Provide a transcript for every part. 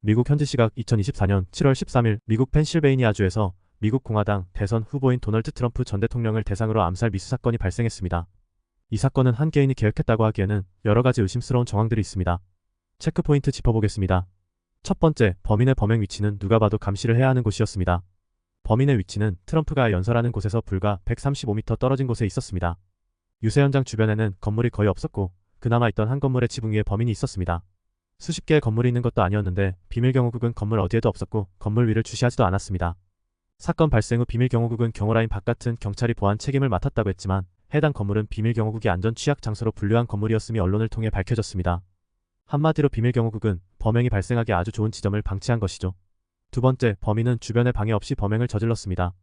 미국 현지 시각 2024년 7월 13일 미국 펜실베이니아주에서 미국 공화당 대선 후보인 도널드 트럼프 전 대통령을 대상으로 암살 미수 사건이 발생했습니다. 이 사건은 한 개인이 계획했다고 하기에는 여러 가지 의심스러운 정황들이 있습니다. 체크포인트 짚어보겠습니다. 첫 번째, 범인의 범행 위치는 누가 봐도 감시를 해야 하는 곳이었습니다. 범인의 위치는 트럼프가 연설하는 곳에서 불과 135m 떨어진 곳에 있었습니다. 유세 현장 주변에는 건물이 거의 없었고 그나마 있던 한 건물의 지붕 위에 범인이 있었습니다. 수십 개의 건물이 있는 것도 아니었는데 비밀경호국은 건물 어디에도 없었고 건물 위를 주시하지도 않았습니다. 사건 발생 후 비밀경호국은 경호라인 바깥은 경찰이 보안 책임을 맡았다고 했지만 해당 건물은 비밀경호국이 안전 취약 장소로 분류한 건물이었음이 언론을 통해 밝혀졌습니다. 한마디로 비밀경호국은 범행이 발생하기 아주 좋은 지점을 방치한 것이죠. 두 번째, 범인은 주변에 방해 없이 범행을 저질렀습니다.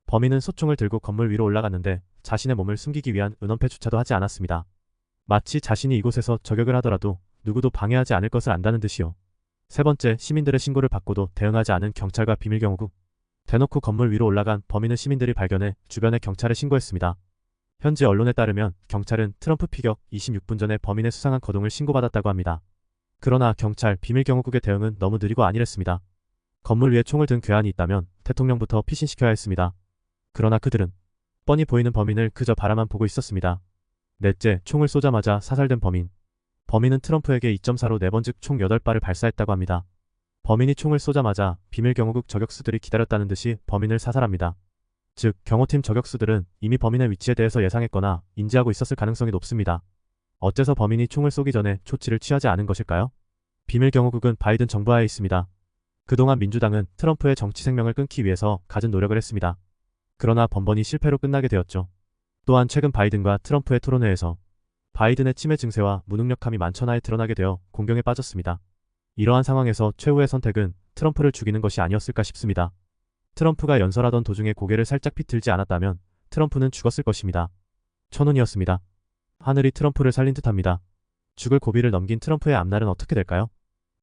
범인은 소총을 들고 건물 위로 올라갔는데 자신의 몸을 숨기기 위한 은원패 주차도 하지 않았습니다. 마치 자신이 이곳에서 저격을 하더라도 누구도 방해하지 않을 것을 안다는 듯이요. 세 번째, 시민들의 신고를 받고도 대응하지 않은 경찰과 비밀경호국. 대놓고 건물 위로 올라간 범인은 시민들이 발견해 주변에 경찰에 신고했습니다. 현지 언론에 따르면 경찰은 트럼프 피격 26분 전에 범인의 수상한 거동을 신고받았다고 합니다. 그러나 경찰, 비밀경호국의 대응은 너무 느리고 안일했습니다. 건물 위에 총을 든 괴한이 있다면 대통령부터 피신시켜야 했습니다. 그러나 그들은 뻔히 보이는 범인을 그저 바라만 보고 있었습니다. 넷째, 총을 쏘자마자 사살된 범인. 범인은 트럼프에게 2.4로 4번 즉 총 8발을 발사했다고 합니다. 범인이 총을 쏘자마자 비밀경호국 저격수들이 기다렸다는 듯이 범인을 사살합니다. 즉, 경호팀 저격수들은 이미 범인의 위치에 대해서 예상했거나 인지하고 있었을 가능성이 높습니다. 어째서 범인이 총을 쏘기 전에 조치를 취하지 않은 것일까요? 비밀경호국은 바이든 정부하에 있습니다. 그동안 민주당은 트럼프의 정치 생명을 끊기 위해서 갖은 노력을 했습니다. 그러나 번번이 실패로 끝나게 되었죠. 또한 최근 바이든과 트럼프의 토론회에서 바이든의 치매 증세와 무능력함이 만천하에 드러나게 되어 공경에 빠졌습니다. 이러한 상황에서 최후의 선택은 트럼프를 죽이는 것이 아니었을까 싶습니다. 트럼프가 연설하던 도중에 고개를 살짝 비틀지 않았다면 트럼프는 죽었을 것입니다. 천운이었습니다. 하늘이 트럼프를 살린 듯합니다. 죽을 고비를 넘긴 트럼프의 앞날은 어떻게 될까요?